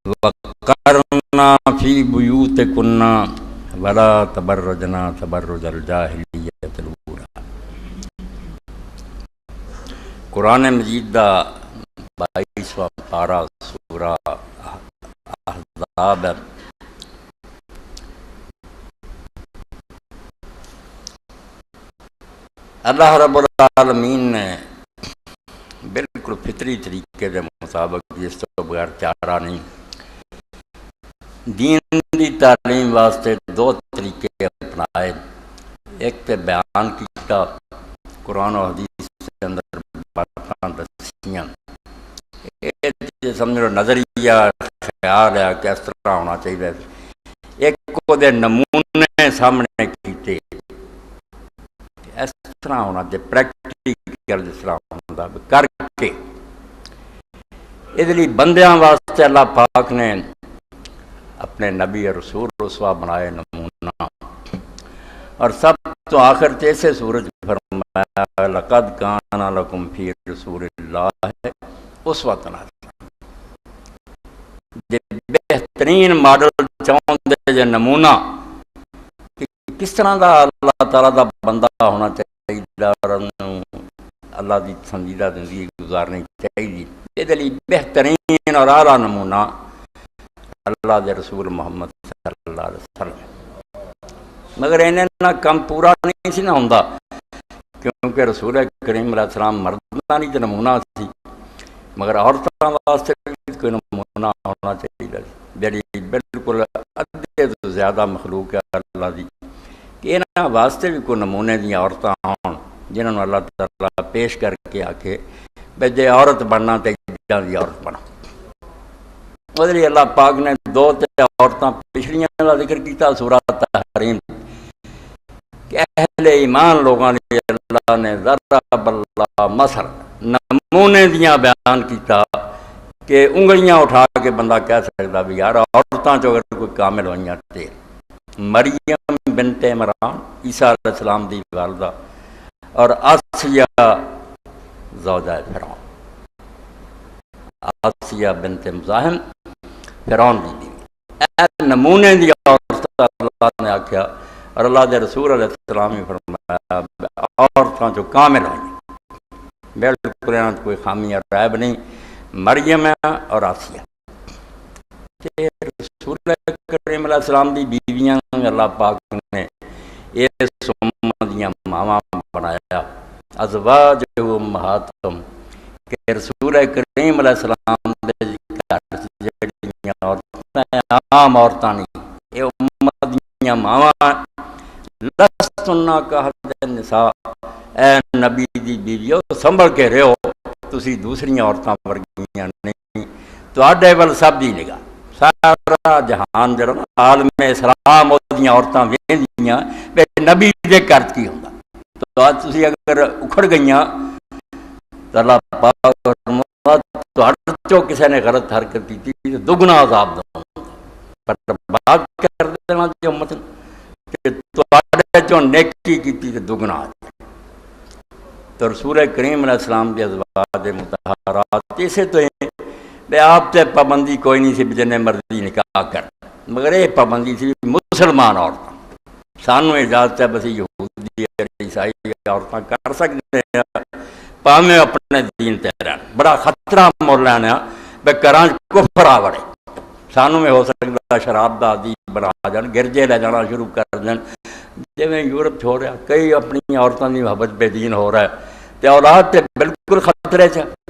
وَقَرْنَا فِي بُيُوتِكُنَّ وَلَا تَبَرَّجْنَا تَبَرُّجَ الْجَاهِلِيَّةِ الْأُولَىٰ۔ قرآن مجید دا 22واں پارہ سورہ احزاب ہے۔ اللہ رب العالمین نے بالکل فطری طریقے کے مطابق، جس تو بغیر چارہ نہیں، دین دی تعلیم واسطے دو طریقے اپنائے۔ ایک تے بیان کیتا قرآن و حدیث کے اندر باتاں دسیاں، یہ سمجھ لو نظریہ خیال ہے کہ اس طرح ہونا چاہیے۔ ایک کو دے نمونے سامنے کیتے، اس طرح ہونا چاہیے، پریکٹیکل جس طرح ہوتا کر کے۔ اس لیے بندیاں واسطے اللہ پاک نے اپنے نبی رسول رسوا بنائے نمونہ، اور سب تو آخر تیسے سورج فرمایا لَقَدْ كَانَ لَكُمْ فِي رَسُولِ اللَّهِ أُسْوَةٌ حَسَنَةٌ۔ جے بہترین ماڈل چاہتے جے نمونہ کہ کس طرح دا اللہ تعالیٰ دا بندہ ہونا چاہیے اور اللہ دی پسندیدہ زندگی گزارنی چاہیے، یہ لیے بہترین اور اعلیٰ نمونہ اللہ دے رسول محمد صلی اللہ علیہ وسلم۔ مگر انہیں نہ کم پورا نہیں سی نہ ہوندا، کیونکہ رسول کریم علیہ السلام مردہ نہیں تو نمونہ سی، مگر عورتوں واسطے کوئی نمونہ ہونا چاہیے، جڑی بالکل ادھے تو زیادہ مخلوق ہے اللہ دی، کہ انہاں واسطے بھی کوئی نمونے دیا عورتاں ہون جنہوں نے اللہ تعالیٰ پیش کر کے آکھے بھئی جے عورت بننا تے جہاں دی عورت بنا۔ اس لیے اللہ پاک نے دو تے عورتاں پچھڑیاں کا ذکر کیتا سورہ تحریم، کہ اہل ایمان لوگوں نے اللہ نے ضرب اللہ مثل نمونے دیاں بیان کیتا کہ انگلیاں اٹھا کے بندہ کہہ سکتا بھی یار عورتاں جو اگر کوئی کامل ہوئیاں تے مریم بنت عمران عیسیٰ علیہ السلام دی والدہ، اور آسیہ زوجہ فرعون، آسیہ بنت مزاحم فرعون دی بیوی، اے نمونے دی عورت اللہ نے آکھیا، اور اللہ دے رسول علیہ السلام نے فرمایا عورتاں جو کامل ہوئی بالکل انہاں کوئی خامی اور عیب نہیں، مریم اور آسیہ۔ رسول کریم علیہ السلام دی بیویاں اللہ پاک نے اس امت دیاں ماواں بنایا، ازواج امہاتہم، کہ رسول کریم علیہ السلام دے گھر جڑیاں عورتاں عام عورتاں نہیں، یہ امت دیاں ماواں۔ لستن کاحد النساء، اے نبی دی بیویو سنبھل کے رہو، تسی دوسری عورتاں ورگیاں نہیں، تواڈے ول سب دی نگاہ سارا جہان جڑا عالم اسلام اودیاں عورتاں ویندیاں بے نبی دے گھر کی ہوندا، تو آج تسی اگر اکھڑ گئیاں تو اللہ پاک تواڈے چوں کسے نے غلط حرکت کیتی تو دگنا عذاب دو، پر بات کر دینا جی امت کہ تواڈے چوں نیکی کیتی تو دگنا آ جائے۔ تو رسول کریم علیہ السلام دی ازواج مطہرات اسے تو بے آپ تے پابندی کوئی نہیں سی جنے مرضی نکاح کر، مگر یہ پابندی سی مسلمان عورتاں سانو اجازت ہے بس یہودی عیسائی عورتاں کر سکتے ہیں پاویں اپنے دین تے رہن، بڑا خطرہ مول لینا بے کراں کفر آ وڑے، سانو میں ہو سکتا شراب دا عادی بنا جان، گرجے لے جانا شروع کر دیں، جی میں یورپ چھوڑیا کئی اپنی عورتوں کی محبت بے دین ہو رہا ہے، تے اولاد تے بالکل خطرے چ